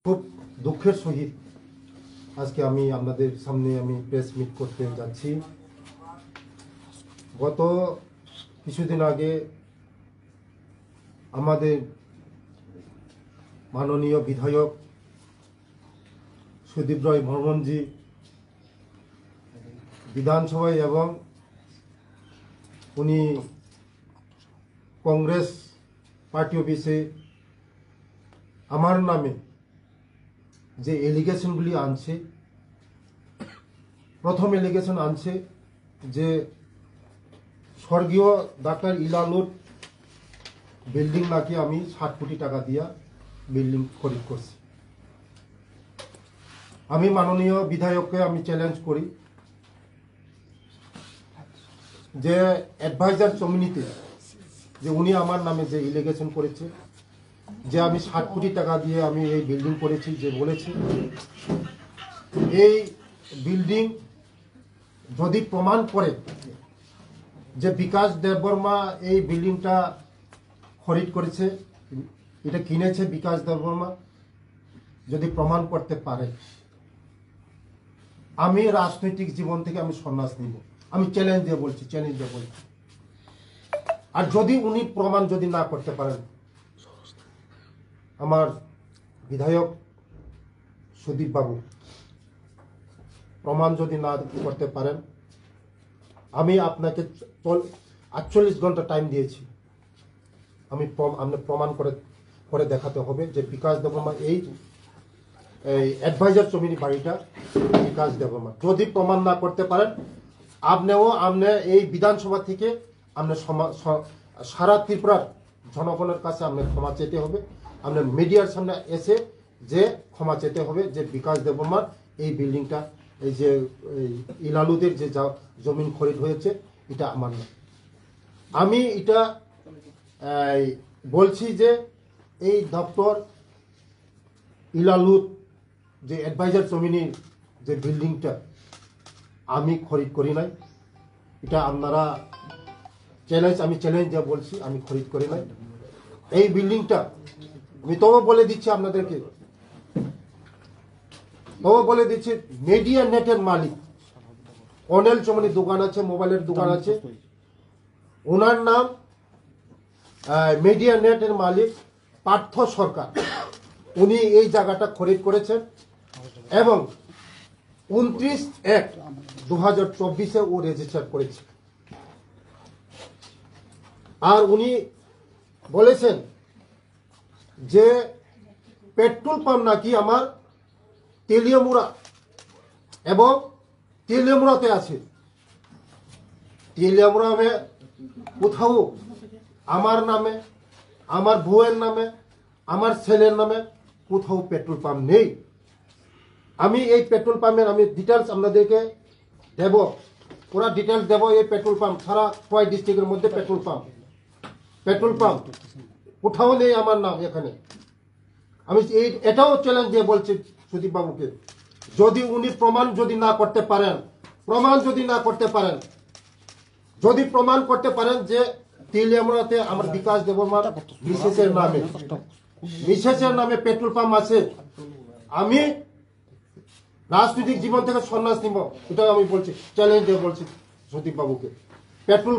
খুব দুঃখের সহিত আজকে আমি আপনাদের সামনে আমি প্রেস মিট করতে যাচ্ছি। গত কিছুদিন আগে আমাদের মাননীয় বিধায়ক সুদীপ রায় বর্মনজি বিধানসভায় এবং উনি কংগ্রেস পার্টি অফিসে আমার নামে যে এলিগেশনগুলি আনছে, প্রথম এলিগেশন আনছে যে স্বর্গীয় ডাক্তার ইলালুর বিল্ডিং নাকি আমি 60 কোটি টাকা দিয়া বিল্ডিং খরিদ করছি। আমি মাননীয় বিধায়ককে আমি চ্যালেঞ্জ করি যে অ্যাডভাইজার কমিউনিটি যে উনি আমার নামে যে এলিগেশন করেছে যে আমি 60 কোটি টাকা দিয়ে আমি এই বিল্ডিং করেছি, যে বলেছি এই বিল্ডিং যদি প্রমাণ করে যে বিকাশ দেববর্মা এই বিল্ডিংটা খরিদ করেছে, এটা কিনেছে বিকাশ দেববর্মা, যদি প্রমাণ করতে পারে আমি রাজনৈতিক জীবন থেকে আমি সন্ন্যাস নিব। আমি চ্যালেঞ্জ দিয়ে বলছি। আর যদি উনি প্রমাণ যদি না করতে পারেন, আমার বিধায়ক সুদীপ বাবু প্রমাণ যদি না করতে পারেন, আমি আপনাকে 48 ঘন্টা টাইম দিয়েছি, আমি প্রমাণ করে দেখাতে হবে যে বিকাশ দেববর্মা এই অ্যাডভাইজার জমির বাড়িটা বিকাশ দেববর্মা। যদি প্রমাণ না করতে পারেন, আপনি এই বিধানসভা থেকে আপনি সারা ত্রিপুরার জনগণের কাছে আপনার ক্ষমা চেতে হবে, আপনার মিডিয়ার সামনে এসে যে ক্ষমা চেতে হবে যে বিকাশ দেববর্মার এই বিল্ডিংটা, এই যে ইলালুদের যে জমিন খরিদ হয়েছে এটা আমার না। আমি এটা বলছি যে এই দপ্তর ইলালুর যে অ্যাডভাইজার জমিনের যে বিল্ডিংটা আমি খরিদ করি নাই। এটা আপনারা আমি চ্যালেঞ্জ যা বলছি, আমি খরিদ করি নাই এই বিল্ডিংটা। আমি তবে বলে দিচ্ছি আপনাদেরকে, মিডিয়া নেটের মালিক অনিল চৌমনি দোকান আছে, মোবাইলের দোকান আছে, ওনার নাম মিডিয়া নেটের মালিক পার্থ সরকার, উনি এই জায়গাটা খরিদ করেছেন এবং 29/1/2024 ও রেজিস্টার করেছে। আর উনি বলেছেন যে পেট্রোল পাম্প নাকি আমার তেলিয়ামুড়া এবং তেলিয়ামুড়াতে আছে। তেলিয়ামুড়া কোথাও আমার নামে, আমার বউয়ের নামে, আমার ছেলের নামে কোথাও পেট্রোল পাম্প নেই। আমি এই পেট্রোল পাম্পের আমি ডিটেলস আপনাদেরকে দেব, পুরা ডিটেলস দেব। এই পেট্রোল পাম্প সারা খোয়াই ডিস্ট্রিক্টের মধ্যে পেট্রোল পাম্প কোথাও নেই আমার নাম এখানে। আমি এটাও চ্যালেঞ্জ দিয়ে বলছি সুদীপ বাবুকে, যদি উনি প্রমাণ না করতে পারেন যে তেলিয়ামুড়াতে আমার বিকাশ দেববর্মার মিসেসের নামে পেট্রোল পাম্প আছে, আমি রাজনৈতিক জীবন থেকে সন্ন্যাস নিব। এটা আমি বলছি, চ্যালেঞ্জ দিয়ে বলছি সুদীপ বাবুকে। পেট্রোল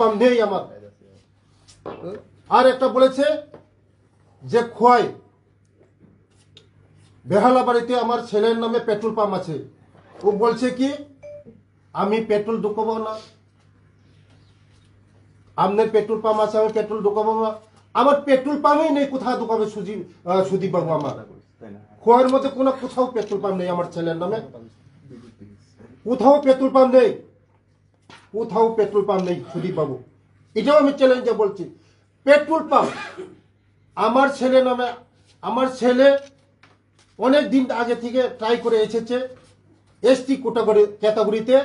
পাম্প নেই আমার। আর একটা বলেছে যে খোয়াই বেহালা বাড়িতে আমার ছেলের নামে পেট্রোল পাম্প আছে। ও বলছে কি আমি পেট্রোল ঢুকাবো না, আপনার পেট্রোল পাম্প আছে, আমি পেট্রোল ঢুকাবো না। আমার পেট্রোল পাম্পই নেই, কোথাও ঢুকাবে সুদীপ বাবু? আমার খোয়াইয়ের মধ্যে কোথাও পেট্রোল পাম্প নেই আমার ছেলের নামে, কোথাও পেট্রোল পাম্প নেই সুদীপ বাবু। এটাও আমি চ্যালেঞ্জে বলছি। পেট্রোল পাম্প আমার ছেলে নামে, আমার ছেলে অনেক দিন আগে থেকে ট্রাই করে এসেছে এসটি ক্যাটাগরিতে,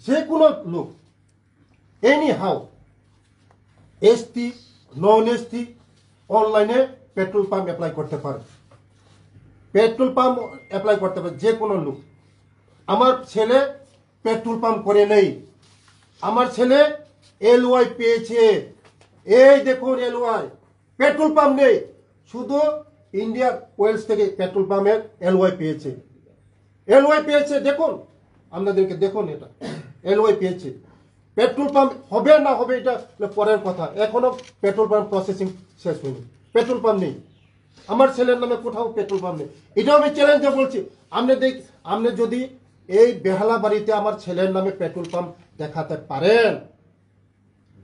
যে কোনো লোক any how ST non ST অনলাইনে পেট্রোল পাম্প অ্যাপ্লাই করতে পারে, যে কোনো লোক। আমার ছেলে পেট্রোল পাম্প করে নেই, আমার ছেলে LY পেয়েছে, এই দেখুন LY, পেট্রোল পাম্প নেই। শুধু ইন্ডিয়া ওয়েলস থেকে পেট্রোল পাম্পের এলওয়াই পেয়েছে। এলওয়াই পেয়েছে, দেখুন আপনাদেরকে, দেখুন এটা এলওয়াই পেয়েছে। পেট্রোল পাম্প হবে না হবে এটা পরের কথা, এখনো পেট্রোল পাম্প প্রসেসিং শেষ হয়নি, পেট্রোল পাম্প নেই। আমার ছেলের নামে কোথাও পেট্রোল পাম্প নেই। এটাও আমি চ্যালেঞ্জে বলছি, আপনি যদি এই বেহালা বাড়িতে আমার ছেলের নামে পেট্রোল পাম্প দেখাতে পারেন,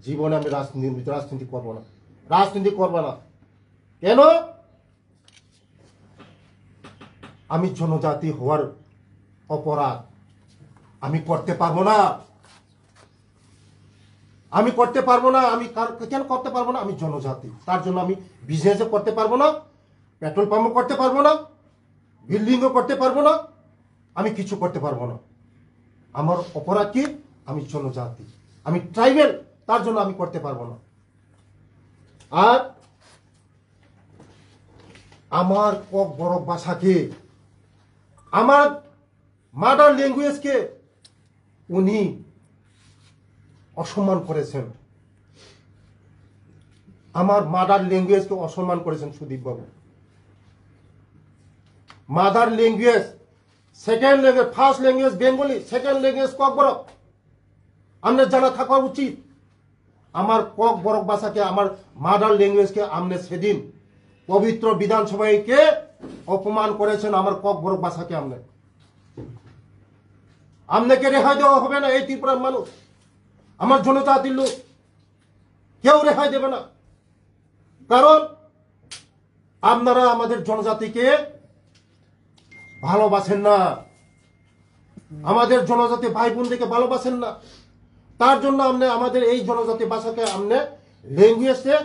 জীবনে আমি রাজনীতি করব না, রাজনীতি করব না। কেন? আমি জনজাতি হওয়ার অপরাধ আমি করতে পারবো না, আমি করতে পারবো না। আমি কেন করতে পারবো না? আমি জনজাতি, তার জন্য আমি বিজনেসও করতে পারবো না, পেট্রোল পাম্পও করতে পারবো না, বিল্ডিংও করতে পারবো না, আমি কিছু করতে পারবো না। আমার অপরাধ কি? আমি জনজাতি, আমি ট্রাইবেল, তার জন্য আমি করতে পারবো না। আর আমার কক বড় ভাষাকে, আমার মাদার ল্যাঙ্গুয়েজকে উনি অসম্মান করেছেন, আমার মাদার ল্যাঙ্গুয়েজকে অসম্মান করেছেন Sudip babu. Mother language, second language, first language Bengali, second language Kok Borok, আপনার জানা থাকা উচিত। আমার কক বরক ভাষাকে, আমার মাদার ল্যাঙ্গুয়েজকে আপনি সেদিন পবিত্র বিধানসভাকে অপমান করেছেন, আমার কক বরক ভাষাকে আপনাকে রেহাই দেওয়া হবে না। এই ত্রিপুরার মানুষ, আমার জনজাতির লোক, কেউ রেহাই দেবে না। কারণ আপনারা আমাদের জনজাতিকে ভালোবাসেন না, আমাদের জনজাতি ভাই বোনদেরকে ভালোবাসেন না। তার জন্য আপনি আমাদের এই জনজাতি ভাষাকে, আপনি ল্যাঙ্গুয়েজে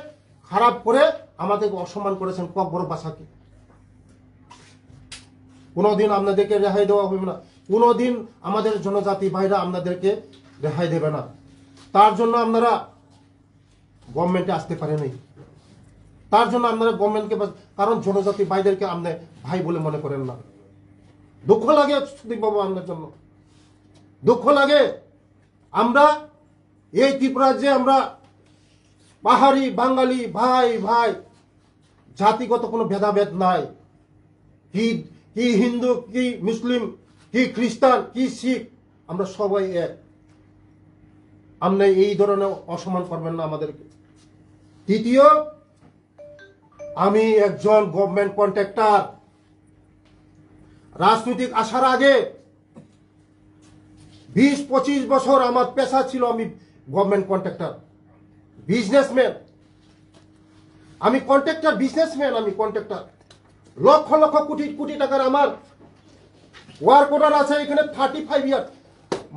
খারাপ করে আমাদেরকে অসম্মান করেছেন, কক বড় ভাষাকে। কোনোদিন আপনাদেরকে রেহাই দেওয়া হবে না, কোনোদিন আমাদের জনজাতি ভাইরা আপনাদেরকে রেহাই দেবে না। তার জন্য আপনারা গভর্নমেন্টে আসতে পারেনি, তার জন্য আপনারা গভর্নমেন্টকে, কারণ জনজাতি ভাইদেরকে আপনি ভাই বলে মনে করেন না। দুঃখ লাগে সুদীপ বাবু, আপনার জন্য দুঃখ লাগে। আমরা এই ত্রিপুরা যে আমরা পাহাড়ি বাঙালি ভাই ভাই, জাতিগত কোনো ভেদাভেদ নাই, কি হিন্দু, কি মুসলিম, কি খ্রিস্টান, কি শিখ, আমরা সবাই এক। আপনি এই ধরনের অসম্মান করবেন না আমাদেরকে। তৃতীয়, আমি একজন গভর্নমেন্ট কন্ট্রাক্টর। রাজনৈতিক আসার আগে 20-25 বছর আমার পেশা ছিল, আমি গভর্নমেন্ট কন্ট্রাক্টর, বিজনেসম্যান। আমি কন্ট্রাক্টর, বিজনেসম্যান, আমি কন্ট্রাক্টর। লক্ষ লক্ষ কোটি কোটি টাকার আমার ওয়ার্ক অর্ডার আছে এখানে 35 ইয়ার,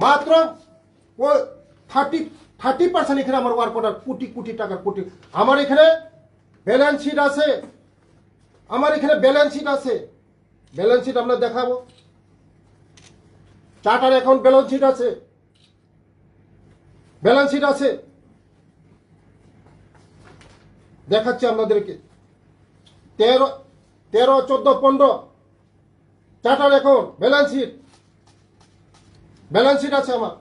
মাত্র 30% এখানে আমার ওয়ার্ক অর্ডার, কোটি কোটি টাকার, কোটি। আমার এখানে ব্যালেন্স শিট আছে, আমার এখানে ব্যালেন্স শিট আছে, ব্যালেন্স শিট আমরা দেখাবো। চার্টার অ্যাকাউন্ট ব্যালেন্স শিট আছে, ব্যালেন্স শিট আছে, দেখাচ্ছি আপনাদেরকে। 13, 14, 15 চার্টার অ্যাকাউন্ট ব্যালেন্স শিট আছে আমার।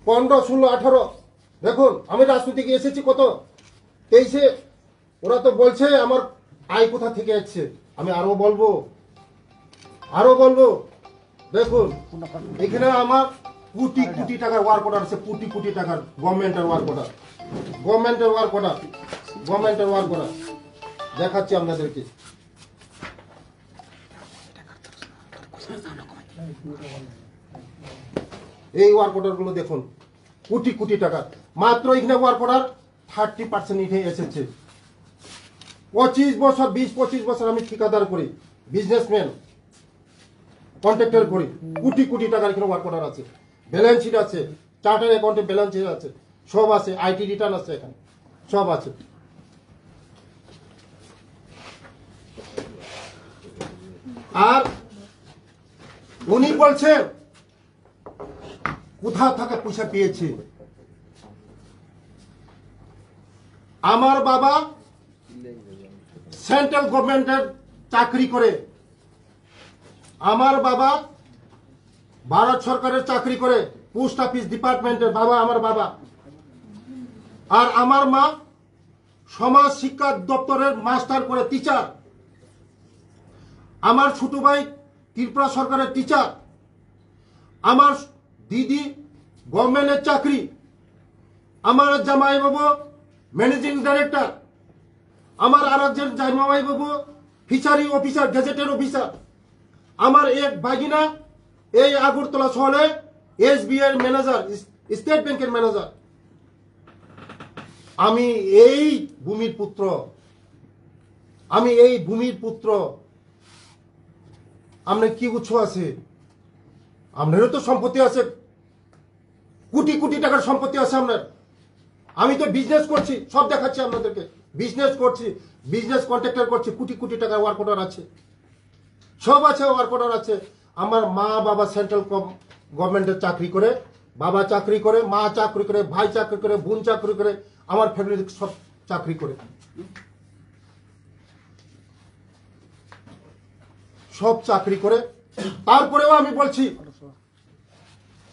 পনেরো, 16, 18 দেখুন। আমি রাজনীতিকে এসেছি কত 23-এ। ওরা তো বলছে আমার আয় কোথা থেকে আসছে, আমি আরো বলবো। দেখুন এখানে আমার কোটি কোটি টাকার ওয়ার্ক অর্ডার আছে, কোটি কোটি টাকার গভর্নমেন্টের ওয়ার্ক অর্ডার, দেখাচ্ছি আপনাদেরকে। এই ওয়ার্ক অর্ডার গুলো দেখুন, কোটি কোটি টাকা। মাত্র এখানে ওয়ার্ক অর্ডার 30% উঠে এসেছে। 25 বছর, 20-25 বছর আমি ঠিকাদার করি, বিজনেসম্যান, কন্ট্রাক্টর করি, কোটি কোটি টাকার এখানে ওয়ার্ক অর্ডার আছে, ব্যালেন্স শিট আছে, চার্টার অ্যাকাউন্টে ব্যালেন্স শিট আছে, সব আছে, আইটি রিটার্ন আছে, এখানে সব আছে। আর উনি বলছেন কোথা থেকে পয়সা পেয়েছে। আমার বাবা সেন্ট্রাল গভর্নমেন্টের চাকরি করে, আমার বাবা ভারত সরকারের চাকরি করে, পোস্ট অফিস ডিপার্টমেন্টের বাবা, আমার বাবা। আর আমার মা সমাজ শিক্ষা দপ্তরের মাস্টার করে, টিচার। আমার ছোট ভাই ত্রিপুরা সরকারের টিচার। আমার দিদি গভর্নমেন্টের চাকরি। আমার জামাই বাবু ম্যানেজিং ডাইরেক্টর। আমার আর একজন জামাই বাবু ফিশারি অফিসার, গেজেটের অফিসার। আমার এক ভাগিনা এই আগরতলা শহরে SBI এর ম্যানেজার, স্টেট ব্যাংকের ম্যানেজার। আমি এই ভূমির পুত্র, আমি এই ভূমির পুত্র। আপনার কি উৎস আছে? আপনারও তো সম্পত্তি আছে, কোটি কোটি টাকার সম্পত্তি আছে আপনার। আমি তো বিজনেস করছি, সব দেখাচ্ছি আপনাদেরকে। বিজনেস করছি, বিজনেস কন্ট্রাক্টর করছি, কোটি কোটি টাকার ওয়ার্ক অর্ডার আছে, সব আছে, ওয়ার্ক অর্ডার আছে। আমার মা বাবা সেন্ট্রাল গভর্নমেন্টের চাকরি করে, বাবা চাকরি করে, মা চাকরি করে, ভাই চাকরি করে, বোন চাকরি করে, আমার ফ্যামিলি সব চাকরি করে, সব চাকরি করে। তারপরেও আমি বলছি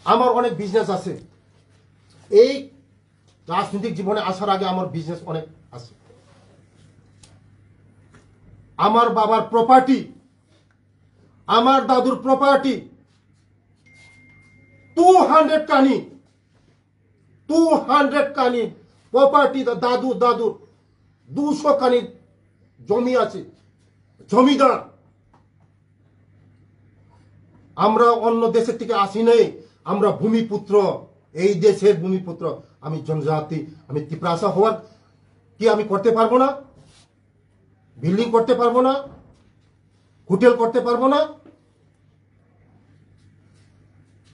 আমার অনেক বিজনেস আছে। এই রাজনৈতিক জীবনে আসার আগে আমার বিজনেস অনেক আছে। আমার বাবার প্রপার্টি, আমার দাদুর প্রপার্টি 200 কানি, 200 কানি প্রপার্টি। দাদুর 200 কানি জমি আছে, জমিদার। আমরা অন্য দেশের থেকে আসি নাই, আমরা ভূমিপুত্র, এই দেশের ভূমিপুত্র। আমি জনজাতি, আমি ত্রিপুরাসা হওয়ার কি আমি করতে পারবো না? বিল্ডিং করতে পারবো না? হোটেল করতে পারবো না?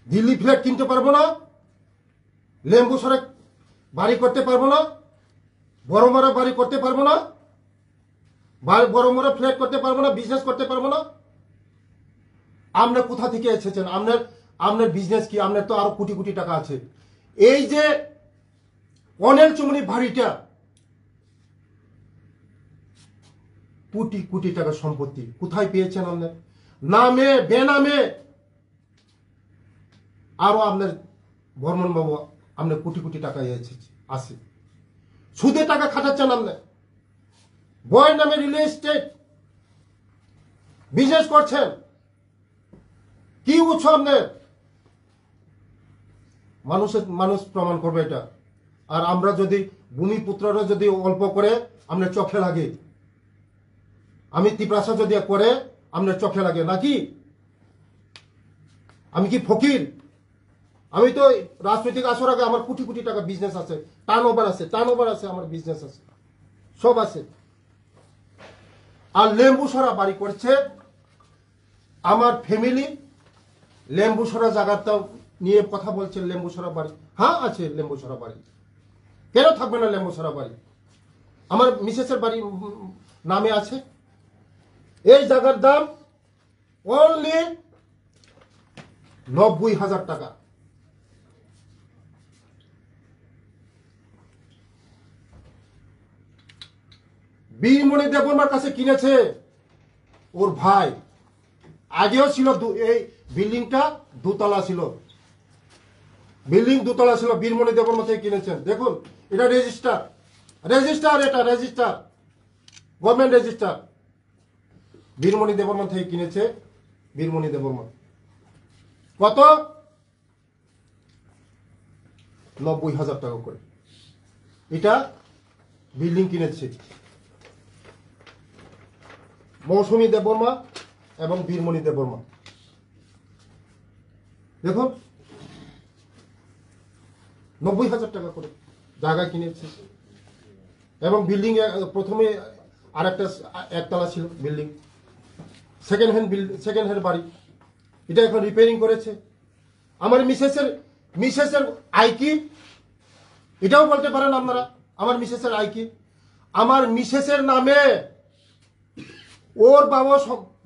দিল্লি ফ্ল্যাট কিনতে পারবো না? লেম্বু সরে বাড়ি করতে পারবো না? বড় বড় বাড়ি করতে পারবো না? বড় বড় ফ্ল্যাট করতে পারবো না? বিজনেস করতে পারবো না? আপনার কোথা থেকে এসেছেন? আপনার বিজনেস কি? আপনার তো আরো কোটি কোটি টাকা আছে। এই যে অনেল চুমনি বাড়িটা, কোটি কোটি টাকার সম্পত্তি কোথায় পেয়েছেন আপনার? নামে বেনামে। আরো আপনার বর্মন বাবু, আপনার কোটি কোটি টাকা আছে। সুদে টাকা খাটাচ্ছেন আপনার। বয়ের নামে রিয়েল এস্টেট বিজনেস করছেন। কি উৎস আপনার? মানুষ প্রমাণ করবে এটা। আর আমরা যদি ভূমিপুত্ররা যদি অল্প করে আপনার চোখে লাগে, আমি ত্রিপ্রাসা যদি করে আপনার চোখে লাগে নাকি? আমি কি ফকির? আমি তো রাজনৈতিক আসার আগে আমার কোটি কোটি টাকা বিজনেস আছে, টার্নওভার আছে, আমার বিজনেস আছে, সব আছে। আর লেম্বুসরা বাড়ি করছে আমার ফ্যামিলি। লেম্বুসরা জায়গাটা নিয়ে কথা বলছে, লেম্বুসরা বাড়ি। হ্যাঁ আছে লেম্বুসরা বাড়ি, কেন থাকবে না লেম্বুসরা বাড়ি? আমার মিসেসের বাড়ি নামে আছে। এই জায়গার দাম অনলি 90,000 টাকা। বীরমণি দেববর্মার কাছে কিনেছে ওর ভাই। আগেও ছিল, এই বিল্ডিংটা দুতলা ছিল, বিল্ডিং দুতলা ছিল, বীরমণি দেববর্মা থেকে কিনেছেন। দেখুন এটা রেজিস্টার, এটা register, government register. Birmani Debbarma থেকে কিনেছে, বীরমণি দেববর্মা। কত? 90,000 টাকা করে এটা বিল্ডিং কিনেছে। মৌসুমী দেববর্মা এবং বীরমণি দেববর্মা। দেখুন 90,000 টাকা করে জায়গা কিনেছে। এবং বিল্ডিং প্রথমে আরেকটা একতলা ছিল বিল্ডিং, সেকেন্ড হ্যান্ড বাড়ি। এটা এখন রিপেয়ারিং করেছে। আমার মিসেসের আয় কি এটাও বলতে পারেন আপনারা? আমার মিসেসের আয় কি? আমার মিসেসের নামে ওর বাবা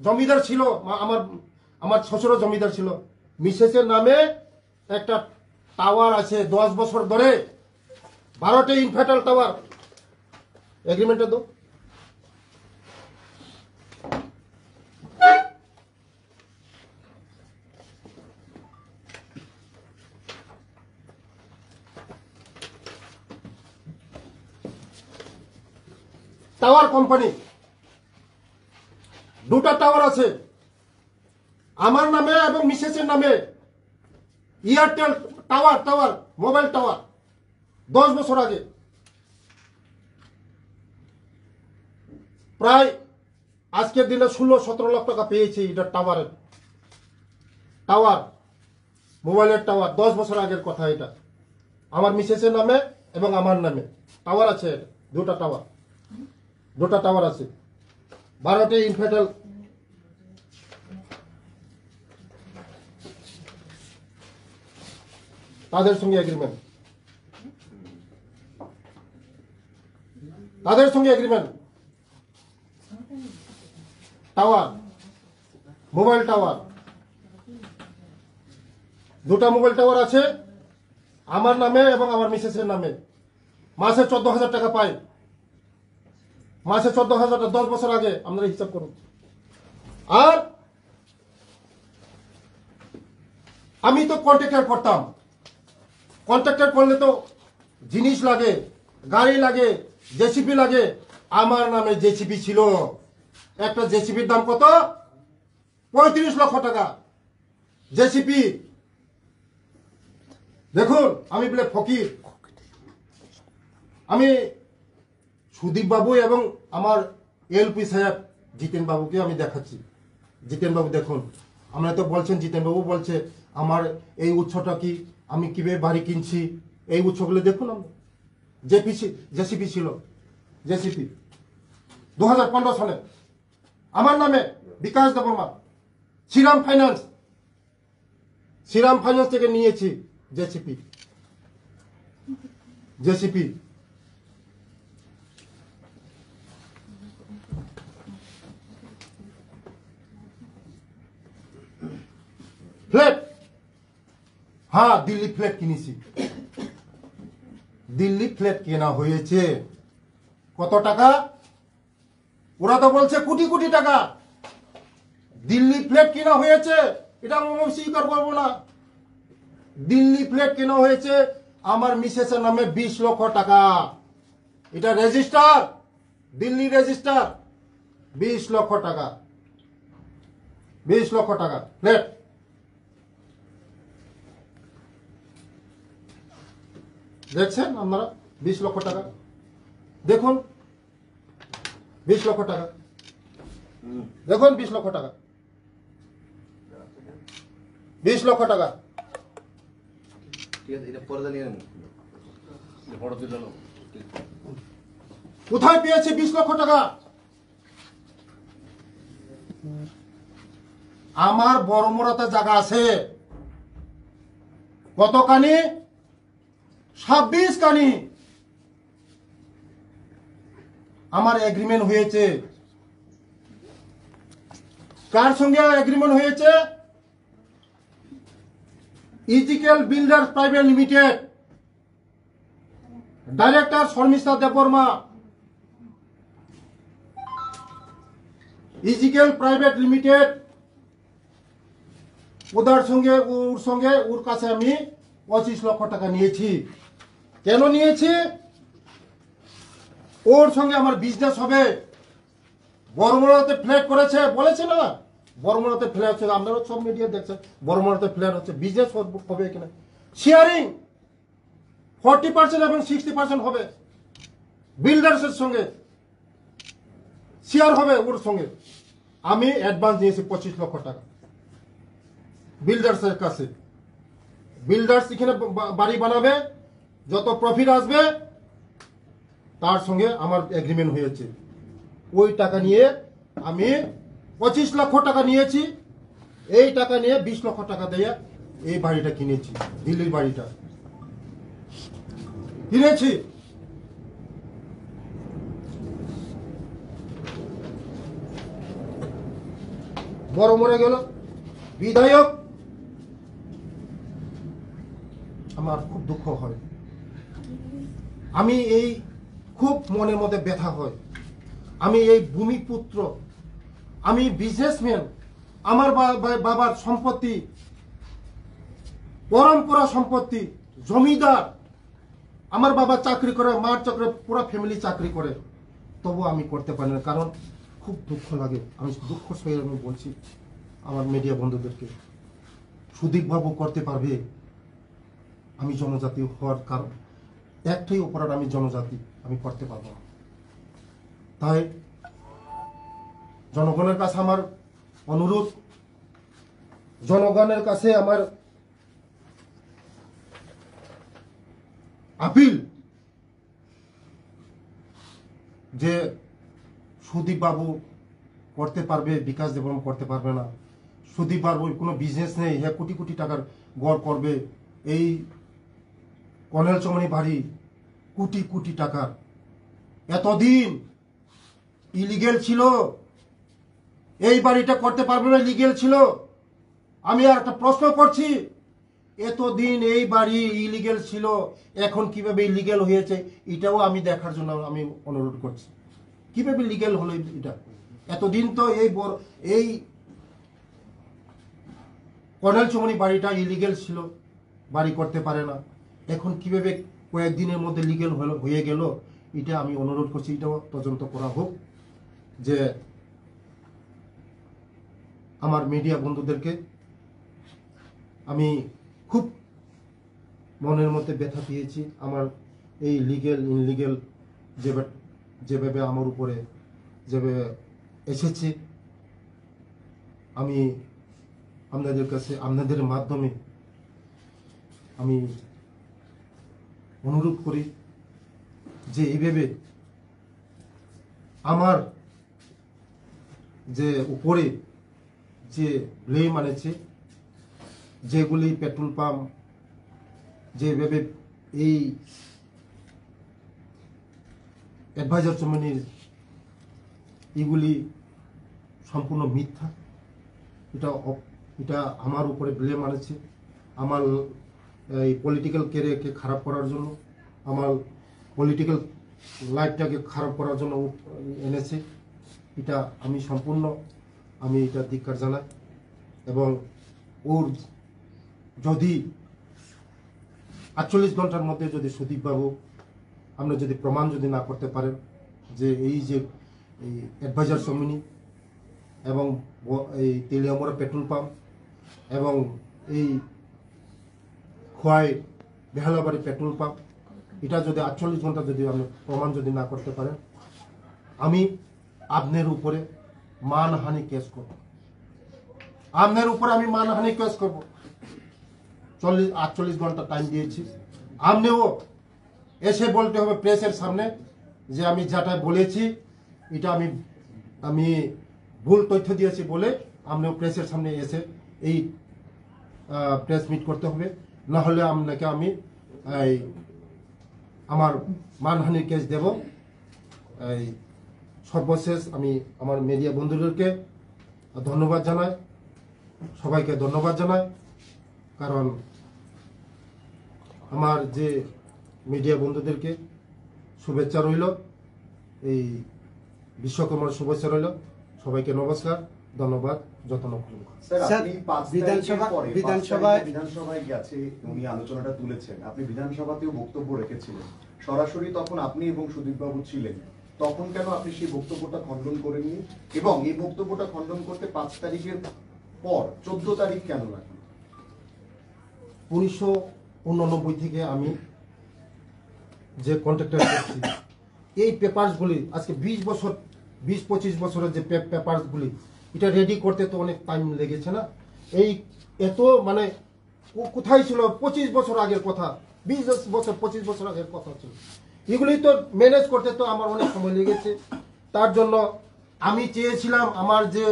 জমিদার ছিল, আমার শ্বশুরও জমিদার ছিল। মিসেসের নামে একটা টাওয়ার আছে 10 বছর ধরে, 12টা ইনভার্টার টাওয়ার। এগ্রিমেন্টটা দো। টাওয়ার কোম্পানি, দুটা টাওয়ার আছে আমার নামে এবং মিসেসের নামে। এয়ারটেল টাওয়ার মোবাইল টাওয়ার 10 বছর আগে প্রায় আজকের দিনে 16-17 লাখ টাকা পেয়েছি। এটা টাওয়ার মোবাইলের টাওয়ার 10 বছর আগের কথা। এটা আমার মিসেসের নামে এবং আমার নামে টাওয়ার আছে। দুটা টাওয়ার আছে। 12টি ইনফেটেল তাদের সঙ্গে এগ্রিমেন্ট, টাওয়ার মোবাইল টাওয়ার, দুটা মোবাইল টাওয়ার আছে আমার নামে এবং আমার মিসেসের নামে। মাসে 14,000 টাকা পাই। মাসে 14,000 টাকা 10 বছর আগে আপনারা হিসাব করুন। আর আমি তো কন্ট্রাক্টর করতাম। কন্ট্রাক্টর করলে তো জিনিস লাগে, গাড়ি লাগে, জেসিপি লাগে। আমার নামে জেসিপি ছিল। একটা জেসিপির দাম কত? 35 লক্ষ টাকা জেসিপি। দেখুন আমি বলে ফকির। আমি সুদীপ বাবু এবং আমার এলপি সাহেব জিতেন বাবুকে আমি দেখাচ্ছি। জিতেন বাবু দেখুন, আমরা তো বলছেন, জিতেন বাবু বলছে আমার এই উৎসটা কি, আমি কিভাবে বাড়ি কিনছি, এই উৎসগুলো দেখুন। আমরা জেসিপি ছিল, জেসিপি 2015 সালে আমার নামে বিকাশ দেববর্মা শ্রীরাম ফাইন্যান্স থেকে নিয়েছি জেসিপি। ফ্ল্যাট, হ্যাঁ দিল্লি ফ্ল্যাট কিনেছি। দিল্লি ফ্ল্যাট কেনা হয়েছে। কত টাকা? ওরা তো বলছে কোটি কোটি টাকা। দিল্লি ফ্ল্যাট কেনা হয়েছে, এটা আমি স্বীকার করবো না। দিল্লি ফ্ল্যাট কেনা হয়েছে আমার মিসেসের নামে 20 লক্ষ টাকা। এটা রেজিস্টার, দিল্লি রেজিস্টার। 20 লক্ষ টাকা ফ্ল্যাট। দেখছেন আপনারা? 20 লক্ষ টাকা দেখুন। 20 লক্ষ টাকা দেখুন। 20 লক্ষ টাকা 20 লক্ষ টাকা। কোথায় পেয়েছে 20 লক্ষ টাকা? আমার বড়মরাতে জায়গা আছে কত কানি? 26 কানি। আমার এগ্রিমেন্ট হয়েছে। কার সঙ্গে এগ্রিমেন্ট হয়েছে? Ezekiel builders private limited, director Sharmistha Debbarma. Ezekiel private limited, ওর কাছে আমি 25 লক্ষ টাকা নিয়েছি। কেন নিয়েছি? ওর সঙ্গে আমার বিজনেস হবে। বড়মরাতে ফ্ল্যাট করেছে, বলেছে না? বড়মরাতে ফ্ল্যাট হচ্ছে, আপনারা সব মিডিয়া দেখছেন। বড়মরাতে ফ্ল্যাট হচ্ছে, বিজনেস হবে কিনা। শেয়ারিং 40% এবং 60% হবে। বিল্ডার্সের সঙ্গে শেয়ার হবে ওর সঙ্গে। আমি অ্যাডভান্স নিয়েছি 25 লক্ষ টাকা বিল্ডার্সের কাছে। বিল্ডার্স এখানে বাড়ি বানাবে, যত প্রফিট আসবে তার সঙ্গে আমার এগ্রিমেন্ট হয়েছে। ওই টাকা নিয়ে আমি 25 লক্ষ টাকা নিয়েছি। এই টাকা নিয়ে 20 লক্ষ টাকা দিয়ে এই বাড়িটা কিনেছি। দিল্লির বাড়িটা কিনেছি। বড় মরে গেল বিধায়ক, আমার খুব দুঃখ হয়। আমি এই খুব মনের মধ্যে ব্যথা হয়। আমি এই ভূমিপুত্র, আমি বিজনেসম্যান। আমার বাবার সম্পত্তি, পরম্পরা সম্পত্তি, জমিদার। আমার বাবা চাকরি করে, মার চাকরি, পুরো ফ্যামিলি চাকরি করে। তবু আমি করতে পারি না, কারণ খুব দুঃখ লাগে। আমি দুঃখ সয়ে আমি বলছি আমার মিডিয়া বন্ধুদেরকে, সুদীপবাবু করতে পারবে, আমি জনজাতি হওয়ার কারণ একটাই অপরাধ, আমি জনজাতি, আমি করতে পারবো না। তাই জনগণের কাছে আমার অনুরোধ, জনগণের কাছে আমার আপিল যে সুদীপ বাবু করতে পারবে, বিকাশ দেবম করতে পারবে না। সুদীপ বাবুর কোনো বিজনেস নেই, হ্যাঁ কোটি কোটি টাকার গড় করবে। এই কর্নেল চৌমনি বাড়ি কোটি কোটি টাকার, এতদিন ইলিগেল ছিল, এই বাড়িটা করতে পারবে না, লিগেল ছিল। আমি আর একটা প্রশ্ন করছি, এতদিন এই বাড়ি ইলিগেল ছিল, এখন কিভাবে ইলিগেল হয়েছে এটাও আমি দেখার জন্য আমি অনুরোধ করছি, কিভাবে লিগেল হলো এটা। এতদিন তো এই কর্নেল চৌমনি বাড়িটা ইলিগেল ছিল, বাড়ি করতে পারে না, এখন কিভাবে কয়েকদিনের মধ্যে লিগেল হয়ে গেল, এটা আমি অনুরোধ করছি, এটাও তদন্ত করা হোক। যে আমার মিডিয়া বন্ধুদেরকে আমি খুব মনের মধ্যে ব্যথা পেয়েছি, আমার এই লিগেল ইনলিগেল যেভাবে আমার উপরে যেভাবে এসেছে। আমি আপনাদের কাছে, আপনাদের মাধ্যমে আমি অনুরোধ করি যে এইভাবে আমার যে উপরে যে ব্লেম আনেছে, যেগুলি পেট্রোল পাম্প যেভাবে এই অ্যাডভাইজার চৌমনির এগুলি সম্পূর্ণ মিথ্যা, এটা আমার উপরে ব্লেম আনেছে, আমার এই পলিটিক্যাল ক্যারিয়ারকে খারাপ করার জন্য, আমার পলিটিক্যাল লাইফটাকে খারাপ করার জন্য এনেছে। এটা আমি সম্পূর্ণ আমি এটা ধিক্কার জানাই। এবং ওর যদি 48 ঘন্টার মধ্যে যদি সুদীপবাবু আমরা যদি প্রমাণ যদি না করতে পারেন যে এই যে এই অ্যাডভাইজার চৌমনি এবং এই তেলিয়ামরা পেট্রোল পাম্প এবং এই খোয়াই বেহালাবাড়ি পেট্রোল পাম্প, এটা যদি 48 ঘন্টা যদি আপনি প্রমাণ যদি না করতে পারেন, আমি আপনার উপরে মানহানি কেস করব, আপনার উপরে আমি মানহানি কেস করব। 48 ঘন্টা টাইম দিয়েছি, আপনিও এসে বলতে হবে প্রেসের সামনে যে আমি যেটা বলেছি এটা আমি ভুল তথ্য দিয়েছি বলে আপনিও প্রেসের সামনে এসে এই প্রেস মিট করতে হবে, না হলে আপনাকে আমি আমার মানহানির কেস দেব। এই সর্বশেষ আমি আমার মিডিয়া বন্ধুদেরকে ধন্যবাদ জানাই, সবাইকে ধন্যবাদ জানাই, কারণ আমার যে মিডিয়া বন্ধুদেরকে শুভেচ্ছা রইল, এই বিশ্বকর্মার শুভেচ্ছা রইল, সবাইকে নমস্কার, ধন্যবাদ, যত্ন করুন। বিধানসভায় গেছে উনি আলোচনাটা তুলেছেন, আপনি বিধানসভাতেও বক্তব্য রেখেছিলেন, সরাসরি তখন আপনি এবং সুদীপবাবু ছিলেন, তখন কেন আপনি সেই বক্তব্যটা খণ্ডন করেননি? এবং এই বক্তব্যটা খণ্ডন করতে 5 তারিখের পর 14 তারিখ কেন লাগলো? 1989 থেকে আমি যে কন্ট্রাক্টর করছি, এই পেপারসগুলি আজকে 20-25 বছরের যে পেপারসগুলি এটা রেডি করতে তো অনেক টাইম লেগেছে না। এই এত মানে কোথায় ছিল 25 বছর আগের কথা, 25 বছর আগের কথা ছিল, এগুলি তো ম্যানেজ করতে তো আমার অনেক সময় লেগেছে। তার জন্য আমি চেয়েছিলাম আমার যে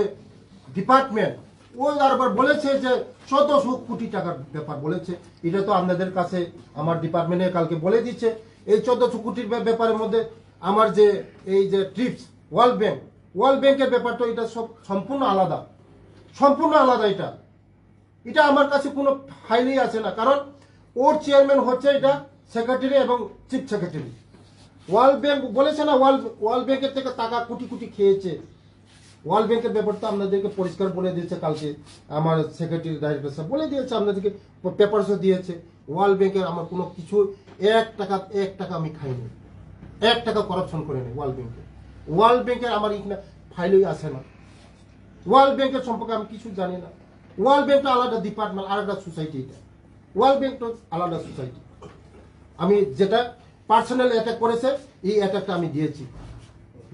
ডিপার্টমেন্ট ও আরবার বলেছে যে 1400 কোটি টাকার ব্যাপার বলেছে, এটা তো আপনাদের কাছে আমার ডিপার্টমেন্টে কালকে বলে দিচ্ছে। এই 1400 কোটির ব্যাপারের মধ্যে আমার যে এই যে ট্রিপস ওয়ার্ল্ড ব্যাংকের ব্যাপার তো এটা সব সম্পূর্ণ আলাদা, এটা আমার কাছে কোনো ফাইলই আছে না, কারণ ওর চেয়ারম্যান হচ্ছে এটা সেক্রেটারি এবং চিফ সেক্রেটারি। ওয়ার্ল্ড ব্যাংক বলেছে না, ওয়ার্ল্ড ব্যাংকের থেকে টাকা কোটি কোটি খেয়েছে, ওয়ার্ল্ড ব্যাংকের ব্যাপারটা আপনাদেরকে পরিষ্কার বলে দিয়েছে কালকে আমার সেক্রেটারি ডাইরেক্টর সাহেব বলে দিয়েছে, আপনাদেরকে পেপারসও দিয়েছে। ওয়ার্ল্ড ব্যাংকের আমার কোনো কিছু এক টাকা আমি খাইনি, 1 টাকা করাপশন করিনি ওয়ার্ল্ড ব্যাংকে। ওয়ার্ল্ড ব্যাংকের আমার এখানে ফাইলই আসে না। ওয়ার্ল্ড ব্যাংকের সম্পর্কে আমি কিছু জানি না। ওয়ার্ল্ড ব্যাংকটা আলাদা ডিপার্টমেন্ট, আলাদা সোসাইটি। এটা ওয়ার্ল্ড ব্যাংকটা আলাদা সোসাইটি। আমি যেটা পার্সোনাল অ্যাটাক করেছে এই অ্যাটাকটা আমি দিয়েছি।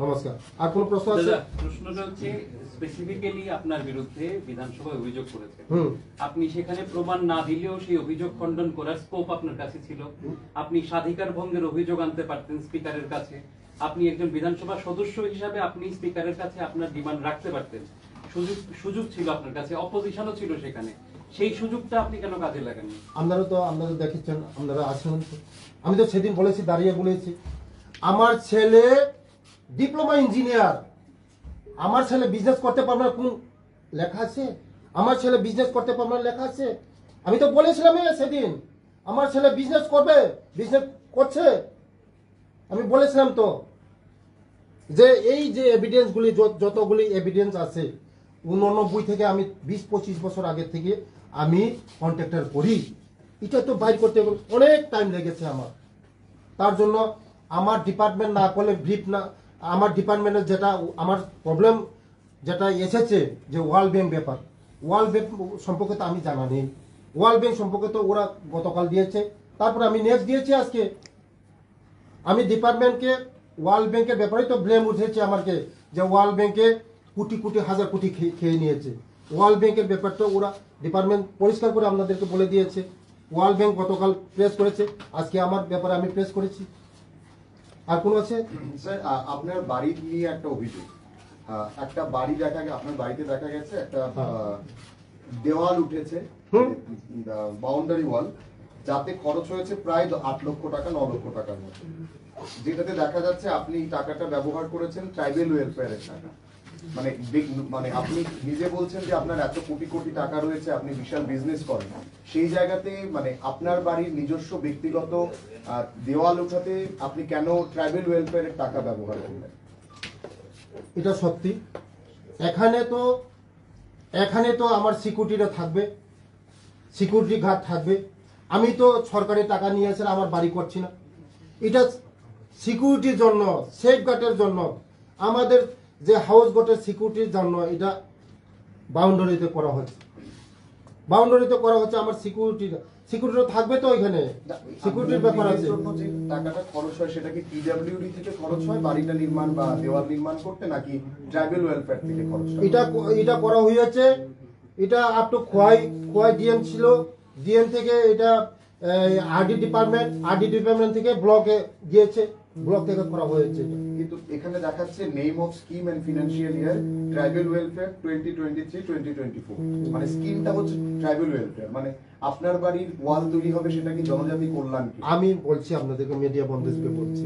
নমস্কার। আর কোনো প্রশ্ন আছে? দাদা, প্রশ্নটা হচ্ছে স্পেসিফিক্যালি আপনার বিরুদ্ধে বিধানসভায় অভিযোগ করেছে। আপনি সেখানে প্রমাণ না দিলেও সেই অভিযোগ খণ্ডন করার স্কোপ আপনার কাছে ছিল। আপনি স্বাধিকার ভঙ্গের অভিযোগ আনতে পারতেন স্পিকারের কাছে। আপনি একজন বিধানসভা সদস্য হিসাবে আপনি স্পিকারের কাছে আপনার ডিমান্ড রাখতে পারতেন। সুযোগ ছিল আপনার কাছে, অপোজিশনও ছিল সেখানে। সেই সুযোগটা আপনি কেন কাজে লাগাননি? আপনারা দেখেছেন, আপনারা আসেন। আমি তো সেদিন বলেছি, দাঁড়িয়ে বলেছি, আমার ছেলে ডিপ্লোমা ইঞ্জিনিয়ার। আমার ছেলে বিজনেস করতে পারবে না, কোন লেখা আছে? আমার ছেলে বিজনেস করতে পারবে না লেখা আছে? আমি তো বলেছিলাম সেদিন আমার ছেলে বিজনেস করবে, বিজনেস করছে। আমি বলেছিলাম তো যে এই যে এভিডেন্সগুলি, যতগুলি এভিডেন্স আছে 89 থেকে আমি 20-25 বছর আগে থেকে আমি কন্ট্রাক্টর করি। এটা তো বাইর করতে অনেক টাইম লেগেছে আমার। তার জন্য আমার ডিপার্টমেন্ট না করলে ব্রিফ না, আমার ডিপার্টমেন্টের যেটা আমার প্রবলেম যেটা এসেছে যে ওয়ার্ল্ড ব্যাংক ব্যাপার, ওয়ার্ল্ড ব্যাংক সম্পর্কে তো আমি জানা নেই। ওয়ার্ল্ড ব্যাংক সম্পর্কে তো ওরা গতকাল দিয়েছে, তারপরে আমি নেক্সট দিয়েছি আজকে। আমি ডিপার্টমেন্টকে ওয়ার্ল্ড ব্যাংকের ব্যাপারে তো ব্লেম উঠেছে আমাকে, যে ওয়ার্ল্ড ব্যাংকে কোটি কোটি হাজার কোটি খেয়ে নিয়েছে। ওয়ার্ল্ড ব্যাংকের ব্যাপারটা ওরা ডিপার্টমেন্ট পরিষ্কার করে আপনাদেরকে বলে দিয়েছে। ওয়ার্ল্ড ব্যাংক গতকাল প্রেস করেছে, আজকে আমার ব্যাপারে আমি প্রেস করেছি। আর কোনো আছে? স্যার, আপনার বাড়ি নিয়ে একটা অভিযোগ। একটা বাড়ি আপনার বাড়িতে দেখা গেছে একটা দেওয়াল উঠেছে, বাউন্ডারি ওয়াল, যাতে খরচ হয়েছে প্রায় 8 লক্ষ টাকা, 9 লক্ষ টাকার মতো, যেটাতে দেখা যাচ্ছে আপনি টাকাটা ব্যবহার করেছেন ট্রাইবেল ওয়েলফেয়ারের টাকা। মানে আপনি নিজে বলছেন যে আপনার এত কোটি কোটি টাকা রয়েছে, আপনি বিশাল বিজনেস করেন, সেই জায়গাতে মানে আপনার বাড়ির নিজস্ব ব্যক্তিগত দেওয়াল উঠাতে আপনি কেন ট্রাইবেল ওয়েলফেয়ারের টাকা ব্যবহার করলেন? এটা সত্যি। এখানে তো আমার সিকিউরিটিরা থাকবে, সিকিউরিটি গার্ড থাকবে। আমি তো সরকারের টাকা নিয়ে এসে আমার বাড়ি করছি না। এটা সিকিউরিটির জন্য, সেফ গার্ডের জন্য, আমাদের যে হাউস বোটের সিকিউরিটির জন্য এটা বাউন্ডারিতে করা হচ্ছে। আমার সিকিউরিটি থাকবে তো এখানে, সিকিউরিটির ব্যাপার আছে। যে টাকাটা খরচ হয় সেটা কি পিডব্লিউডি থেকে খরচ হয় বাড়িটা নির্মাণ বা দেওয়াল নির্মাণ করতে, নাকি ট্রাইবেল ওয়েলফেয়ার থেকে খরচ হয়? এটা করা হয়েছে। এটা আপ টু খোয়াই ডিএম ছিল, ডিএম থেকে এটা আরডি ডিপার্টমেন্ট থেকে ব্লকে গিয়েছে, ব্লক থেকে করা হয়েছে। কিন্তু এখানে দেখাচ্ছে name of scheme and financial year tribal welfare 2023-2024, মানে স্কিমটা হচ্ছে ট্রাইবেল ওয়েলফেয়ার। মানে আপনার বাড়ির ওয়াল তৈরি হবে সেটা কি জনজাতি কল্যাণ? আমি বলছি আপনাদেরকে, মিডিয়া বন্ধুকে বলছি,